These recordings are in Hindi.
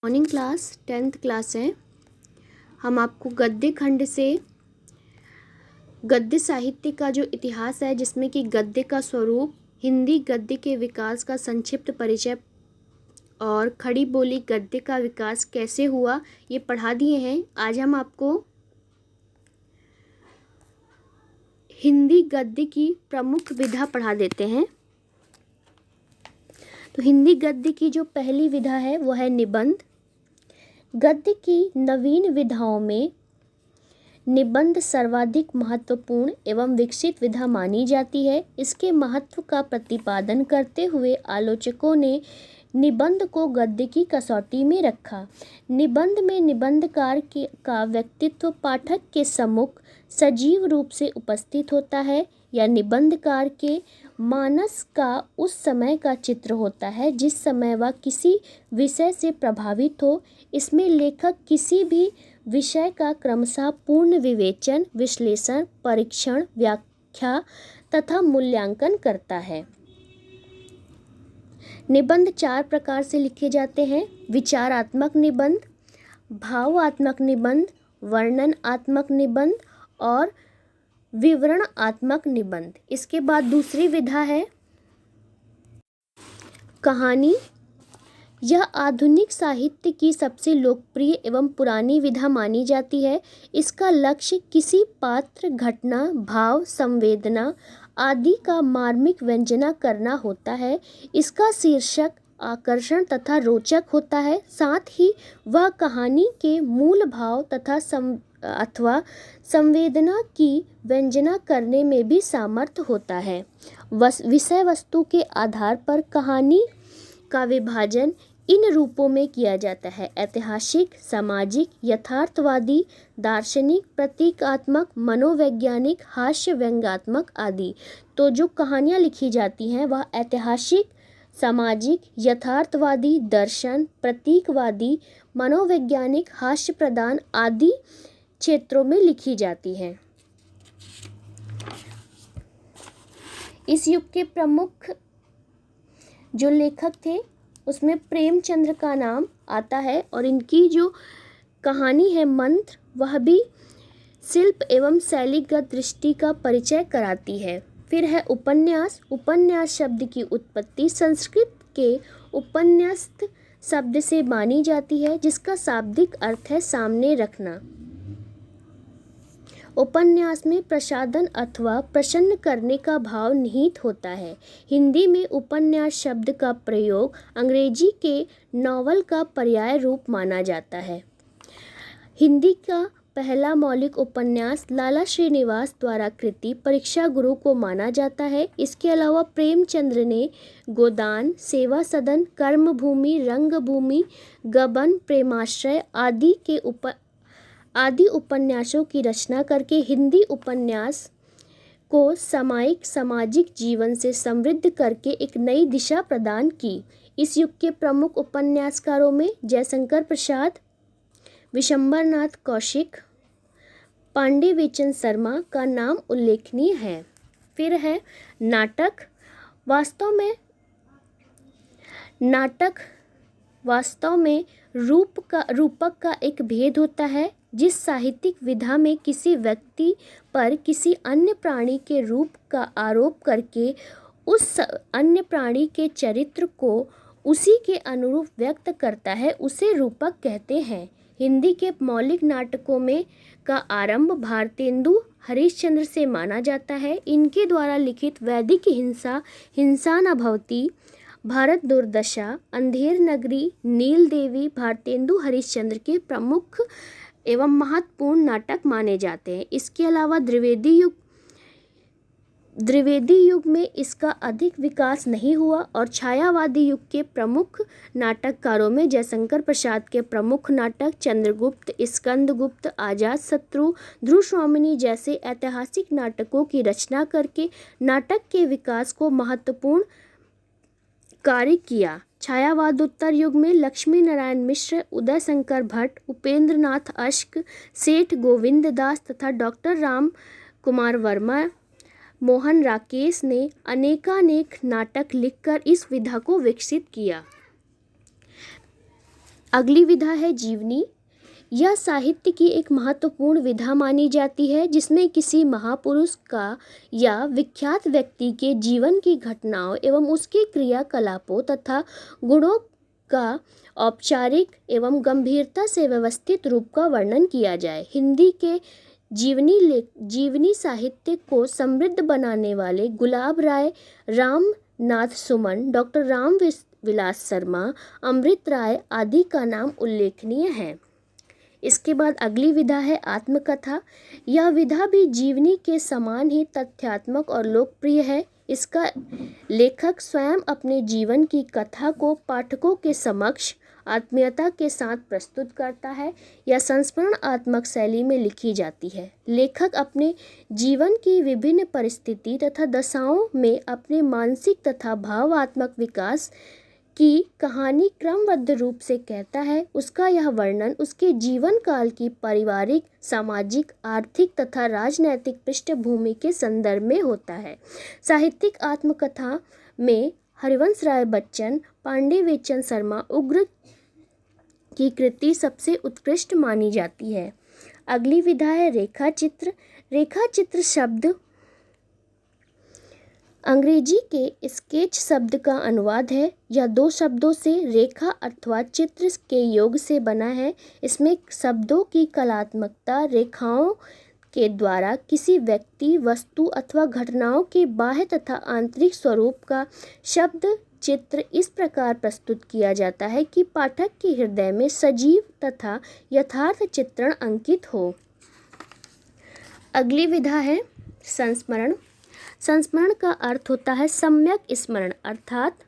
मॉर्निंग क्लास 10th क्लास है। हम आपको गद्य खंड से गद्य साहित्य का जो इतिहास है, जिसमें कि गद्य का स्वरूप, हिंदी गद्य के विकास का संक्षिप्त परिचय और खड़ी बोली गद्य का विकास कैसे हुआ, ये पढ़ा दिए हैं। आज हम आपको हिंदी गद्य की प्रमुख विधा पढ़ा देते हैं। तो हिंदी गद्य की जो पहली विधा है वो है निबंध। गद्य की नवीन विधाओं में निबंध सर्वाधिक महत्वपूर्ण एवं विकसित विधा मानी जाती है। इसके महत्व का प्रतिपादन करते हुए आलोचकों ने निबंध को गद्य की कसौटी में रखा। निबंध में निबंधकार का व्यक्तित्व पाठक के सम्मुख सजीव रूप से उपस्थित होता है या निबंधकार के मानस का उस समय का चित्र होता है जिस समय वह किसी विषय से प्रभावित हो। इसमें लेखक किसी भी विषय का क्रमशः पूर्ण विवेचन, विश्लेषण, परीक्षण, व्याख्या तथा मूल्यांकन करता है। निबंध 4 प्रकार से लिखे जाते हैं: विचारात्मक निबंध, भावात्मक निबंध, वर्णनात्मक निबंध और विवरणात्मक निबंध। इसके बाद दूसरी विधा है कहानी। यह आधुनिक साहित्य की सबसे लोकप्रिय एवं पुरानी विधा मानी जाती है। इसका लक्ष्य किसी पात्र, घटना, भाव, संवेदना आदि का मार्मिक व्यंजना करना होता है। इसका शीर्षक आकर्षण तथा रोचक होता है। साथ ही वह कहानी के मूल भाव तथा अथवा संवेदना की व्यंजना करने में भी समर्थ होता है। विषय वस्तु के आधार पर कहानी का विभाजन इन रूपों में किया जाता है: ऐतिहासिक, सामाजिक, यथार्थवादी, दार्शनिक, प्रतीकात्मक, मनोवैज्ञानिक, हास्य व्यंग्यात्मक आदि। तो जो कहानियाँ लिखी जाती हैं वह ऐतिहासिक, सामाजिक, यथार्थवादी, दर्शन, प्रतीकवादी, मनोवैज्ञानिक, हास्य प्रधान आदि क्षेत्रों में लिखी जाती हैं। इस युग के प्रमुख जो लेखक थे उसमें प्रेमचंद्र का नाम आता है और इनकी जो कहानी है मंत्र, वह भी शिल्प एवं शैलीगत दृष्टि का परिचय कराती है। फिर है उपन्यास। उपन्यास शब्द की उत्पत्ति संस्कृत के उपन्यस्त शब्द से मानी जाती है, जिसका शाब्दिक अर्थ है सामने रखना। उपन्यास में प्रसाधन अथवा प्रसन्न करने का भाव निहित होता है। हिंदी में उपन्यास शब्द का प्रयोग अंग्रेजी के नॉवल का पर्याय रूप माना जाता है। हिंदी का पहला मौलिक उपन्यास लाला श्रीनिवास द्वारा कृति परीक्षा गुरु को माना जाता है। इसके अलावा प्रेमचंद्र ने गोदान, सेवा सदन, कर्मभूमि, रंगभूमि, गबन, प्रेमाश्रय आदि उपन्यासों की रचना करके हिंदी उपन्यास को सामायिक सामाजिक जीवन से समृद्ध करके एक नई दिशा प्रदान की। इस युग के प्रमुख उपन्यासकारों में जयशंकर प्रसाद, विशंबरनाथ कौशिक, पांडे बेचन शर्मा का नाम उल्लेखनीय है। फिर है नाटक। वास्तव में रूपक का एक भेद होता है। जिस साहित्यिक विधा में किसी व्यक्ति पर किसी अन्य प्राणी के रूप का आरोप करके उस अन्य प्राणी के चरित्र को उसी के अनुरूप व्यक्त करता है, उसे रूपक कहते हैं। हिंदी के मौलिक नाटकों में का आरंभ भारतेंदु हरिश्चंद्र से माना जाता है। इनके द्वारा लिखित वैदिक हिंसा, हिंसा न भवति, भारत दुर्दशा, अंधेर नगरी, नील देवी भारतेंदु हरिश्चंद्र के प्रमुख एवं महत्वपूर्ण नाटक माने जाते हैं। इसके अलावा द्विवेदी युग में इसका अधिक विकास नहीं हुआ और छायावादी युग के प्रमुख नाटककारों में जयशंकर प्रसाद के प्रमुख नाटक चंद्रगुप्त, स्कंदगुप्त, अजातशत्रु, ध्रुवस्वामिनी जैसे ऐतिहासिक नाटकों की रचना करके नाटक के विकास को महत्वपूर्ण कार्य किया। छायावादोत्तर युग में लक्ष्मी नारायण मिश्र, उदय शंकर भट्ट, उपेंद्र नाथ अश्क, सेठ गोविंद दास तथा डॉक्टर राम कुमार वर्मा, मोहन राकेश ने अनेकानेक नाटक लिखकर इस विधा को विकसित किया। अगली विधा है जीवनी। यह साहित्य की एक महत्वपूर्ण विधा मानी जाती है जिसमें किसी महापुरुष का या विख्यात व्यक्ति के जीवन की घटनाओं एवं उसके क्रियाकलापों तथा गुणों का औपचारिक एवं गंभीरता से व्यवस्थित रूप का वर्णन किया जाए। हिंदी के जीवनी साहित्य को समृद्ध बनाने वाले गुलाब राय, रामनाथ सुमन, डॉक्टर राम विलास शर्मा, अमृत राय आदि का नाम उल्लेखनीय है। इसके बाद अगली विधा है आत्मकथा। यह विधा भी जीवनी के समान ही तथ्यात्मक और लोकप्रिय है। इसका लेखक स्वयं अपने जीवन की कथा को पाठकों के समक्ष आत्मीयता के साथ प्रस्तुत करता है। यह संस्मरणात्मक शैली में लिखी जाती है। लेखक अपने जीवन की विभिन्न परिस्थिति तथा दशाओं में अपने मानसिक तथा भावात्मक विकास की कहानी क्रमबद्ध रूप से कहता है। उसका यह वर्णन उसके जीवन काल की पारिवारिक, सामाजिक, आर्थिक तथा राजनैतिक पृष्ठभूमि के संदर्भ में होता है। साहित्यिक आत्मकथा में हरिवंश राय बच्चन, पांडे वेचन शर्मा उग्र की कृति सबसे उत्कृष्ट मानी जाती है। अगली विधा है रेखाचित्र। रेखाचित्र शब्द अंग्रेजी के स्केच शब्द का अनुवाद है। यह दो शब्दों से रेखा अथवा चित्र के योग से बना है। इसमें शब्दों की कलात्मकता रेखाओं के द्वारा किसी व्यक्ति, वस्तु अथवा घटनाओं के बाह्य तथा आंतरिक स्वरूप का शब्द चित्र इस प्रकार प्रस्तुत किया जाता है कि पाठक के हृदय में सजीव तथा यथार्थ चित्रण अंकित हो। अगली विधा है संस्मरण। संस्मरण का अर्थ होता है सम्यक स्मरण, अर्थात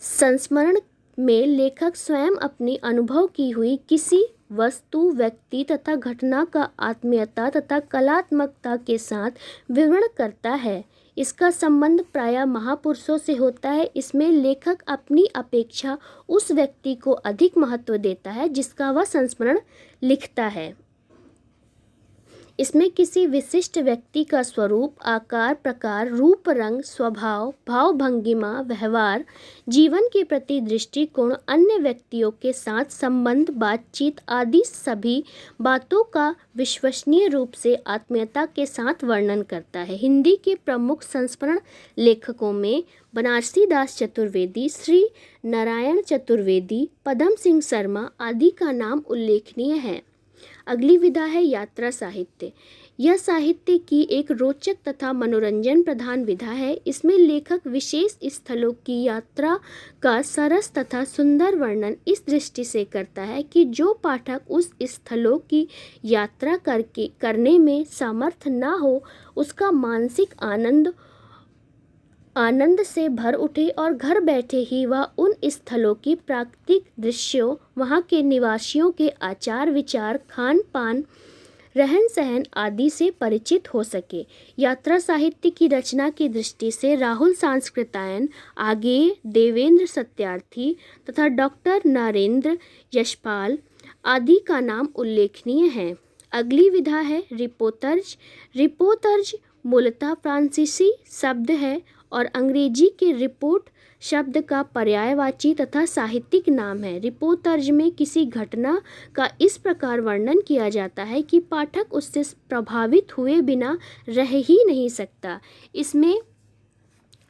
संस्मरण में लेखक स्वयं अपनी अनुभव की हुई किसी वस्तु, व्यक्ति तथा घटना का आत्मीयता तथा कलात्मकता के साथ विवरण करता है। इसका संबंध प्रायः महापुरुषों से होता है। इसमें लेखक अपनी अपेक्षा उस व्यक्ति को अधिक महत्व देता है जिसका वह संस्मरण लिखता है। इसमें किसी विशिष्ट व्यक्ति का स्वरूप, आकार, प्रकार, रूप, रंग, स्वभाव, भाव भंगिमा, व्यवहार, जीवन के प्रति दृष्टिकोण, अन्य व्यक्तियों के साथ संबंध, बातचीत आदि सभी बातों का विश्वसनीय रूप से आत्मीयता के साथ वर्णन करता है। हिंदी के प्रमुख संस्मरण लेखकों में बनारसी दास चतुर्वेदी, श्री नारायण चतुर्वेदी, पदम सिंह शर्मा आदि का नाम उल्लेखनीय है। अगली विधा है यात्रा साहित्य। यह साहित्य की एक रोचक तथा मनोरंजन प्रधान विधा है। इसमें लेखक विशेष स्थलों की यात्रा का सरस तथा सुंदर वर्णन इस दृष्टि से करता है कि जो पाठक उस स्थलों की यात्रा करने में समर्थ न हो उसका मानसिक आनंद से भर उठे और घर बैठे ही वह उन स्थलों की प्राकृतिक दृश्यों, वहाँ के निवासियों के आचार विचार, खान पान, रहन सहन आदि से परिचित हो सके। यात्रा साहित्य की रचना की दृष्टि से राहुल सांस्कृतायन, आगेय, देवेंद्र सत्यार्थी तथा डॉक्टर नरेंद्र यशपाल आदि का नाम उल्लेखनीय है। अगली विधा है रिपोर्तर्ज। रिपोर्तर्ज मूलतः फ्रांसीसी शब्द है और अंग्रेजी के रिपोर्ट शब्द का पर्यायवाची तथा साहित्यिक नाम है। रिपोर्तर्ज में किसी घटना का इस प्रकार वर्णन किया जाता है कि पाठक उससे प्रभावित हुए बिना रह ही नहीं सकता। इसमें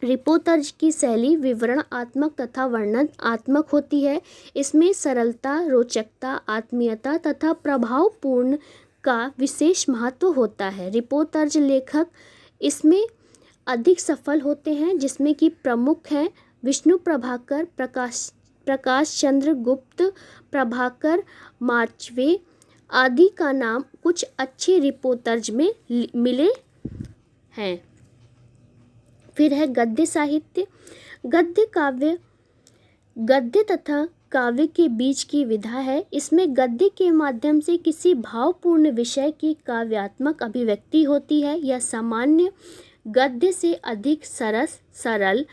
रिपोर्तर्ज की शैली विवरणात्मक तथा वर्णनात्मक होती है। इसमें सरलता, रोचकता, आत्मीयता तथा प्रभावपूर्ण का विशेष महत्व होता है। रिपोर्तर्ज लेखक इसमें अधिक सफल होते हैं, जिसमें कि प्रमुख हैं विष्णु प्रभाकर, प्रकाश चंद्र गुप्त, प्रभाकर मार्चवे आदि का नाम कुछ अच्छे रिपोर्तर्ज में मिले हैं। फिर है गद्य साहित्य। गद्य तथा काव्य के बीच की विधा है। इसमें गद्य के माध्यम से किसी भावपूर्ण विषय की काव्यात्मक अभिव्यक्ति होती है। यह सामान्य गद्य से अधिक सरस, सरल,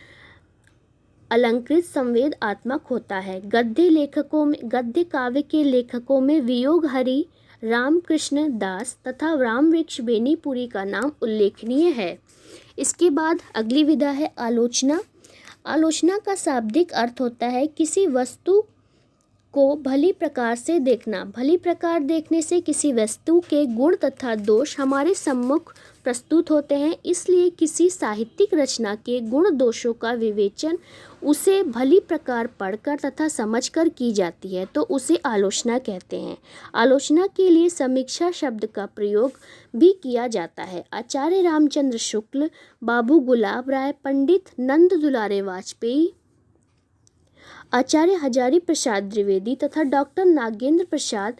अलंकृत, संवेदनात्मक होता है। गद्य काव्य के लेखकों में वियोग हरि, रामकृष्ण दास तथा रामवृक्ष बेनीपुरी का नाम उल्लेखनीय है। इसके बाद अगली विधा है आलोचना। आलोचना का शाब्दिक अर्थ होता है किसी वस्तु को भली प्रकार से देखना। भली प्रकार देखने से किसी वस्तु के गुण तथा दोष हमारे सम्मुख प्रस्तुत होते हैं। इसलिए किसी साहित्यिक रचना के गुण दोषों का विवेचन उसे भली प्रकार पढ़कर तथा समझकर की जाती है, तो उसे आलोचना कहते हैं। आलोचना के लिए समीक्षा शब्द का प्रयोग भी किया जाता है। आचार्य रामचंद्र शुक्ल, बाबू गुलाब राय, पंडित नंद दुलारे वाजपेयी, आचार्य हजारी प्रसाद द्विवेदी तथा डॉक्टर नागेंद्र प्रसाद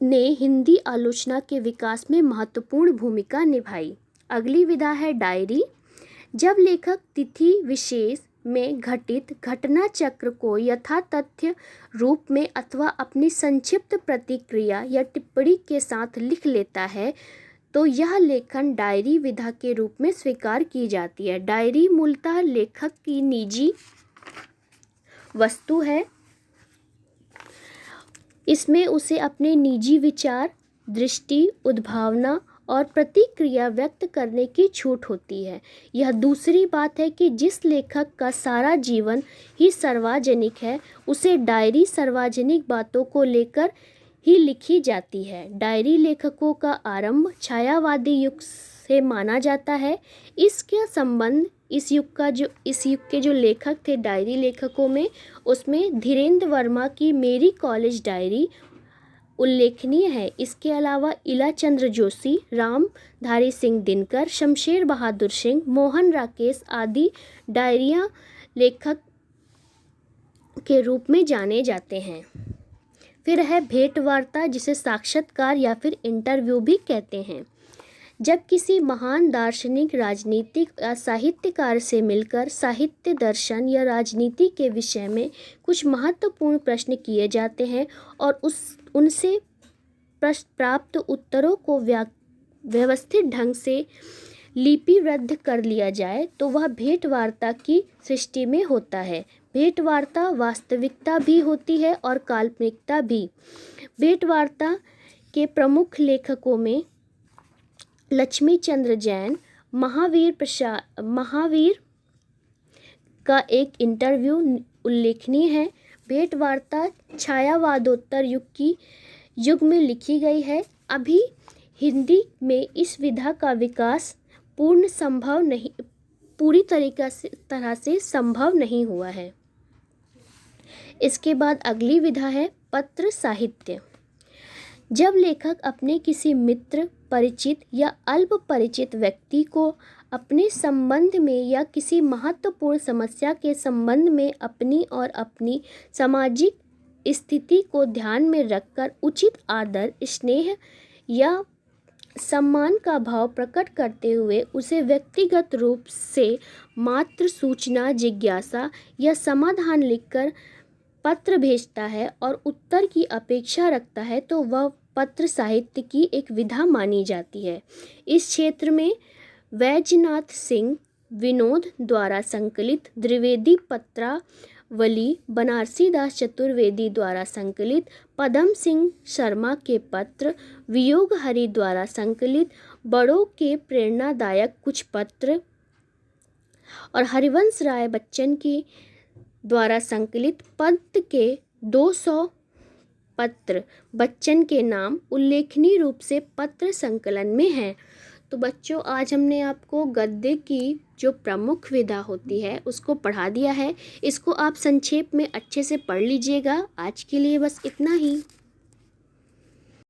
ने हिंदी आलोचना के विकास में महत्वपूर्ण भूमिका निभाई। अगली विधा है डायरी। जब लेखक तिथि विशेष में घटित घटना चक्र को यथातथ्य रूप में अथवा अपनी संक्षिप्त प्रतिक्रिया या टिप्पणी के साथ लिख लेता है, तो यह लेखन डायरी विधा के रूप में स्वीकार की जाती है। डायरी मूलतः लेखक की निजी वस्तु है। इसमें उसे अपने निजी विचार, दृष्टि, उद्भावना और प्रतिक्रिया व्यक्त करने की छूट होती है। यह दूसरी बात है कि जिस लेखक का सारा जीवन ही सार्वजनिक है, उसे डायरी सार्वजनिक बातों को लेकर ही लिखी जाती है। डायरी लेखकों का आरंभ छायावादी युग से माना जाता है। इसका संबंध इस युग के जो लेखक थे डायरी लेखकों में, उसमें धीरेन्द्र वर्मा की मेरी कॉलेज डायरी उल्लेखनीय है। इसके अलावा इला चंद्र जोशी, रामधारी सिंह दिनकर, शमशेर बहादुर सिंह, मोहन राकेश आदि डायरियाँ लेखक के रूप में जाने जाते हैं। फिर है भेंट वार्ता, जिसे साक्षात्कार या फिर इंटरव्यू भी कहते हैं। जब किसी महान दार्शनिक, राजनीतिक या साहित्यकार से मिलकर साहित्य, दर्शन या राजनीति के विषय में कुछ महत्वपूर्ण प्रश्न किए जाते हैं और उनसे प्राप्त उत्तरों को व्यवस्थित ढंग से लिपिबद्ध कर लिया जाए, तो वह भेंट वार्ता की सृष्टि में होता है। भेंट वार्ता वास्तविकता भी होती है और काल्पनिकता भी। भेंट वार्ता के प्रमुख लेखकों में लक्ष्मी चंद्र जैन, महावीर का एक इंटरव्यू उल्लेखनीय है। भेंट वार्ता छायावादोत्तर युग में लिखी गई है। अभी हिंदी में इस विधा का विकास पूरी तरह से संभव नहीं हुआ है। इसके बाद अगली विधा है पत्र साहित्य। जब लेखक अपने किसी मित्र, परिचित या अल्प परिचित व्यक्ति को अपने संबंध में या किसी महत्वपूर्ण समस्या के संबंध में अपनी और अपनी सामाजिक स्थिति को ध्यान में रखकर उचित आदर, स्नेह या सम्मान का भाव प्रकट करते हुए उसे व्यक्तिगत रूप से मात्र सूचना, जिज्ञासा या समाधान लिखकर पत्र भेजता है और उत्तर की अपेक्षा रखता है, तो वह पत्र साहित्य की एक विधा मानी जाती है। इस क्षेत्र में वैजनाथ सिंह विनोद द्वारा संकलित द्विवेदी पत्रावली, बनारसी दास चतुर्वेदी द्वारा संकलित पदम सिंह शर्मा के पत्र, वियोग हरि द्वारा संकलित बड़ों के प्रेरणादायक कुछ पत्र और हरिवंश राय बच्चन के द्वारा संकलित पद के 200 पत्र बच्चन के नाम उल्लेखनीय रूप से पत्र संकलन में है। तो बच्चों, आज हमने आपको गद्य की जो प्रमुख विधा होती है उसको पढ़ा दिया है। इसको आप संक्षेप में अच्छे से पढ़ लीजिएगा। आज के लिए बस इतना ही।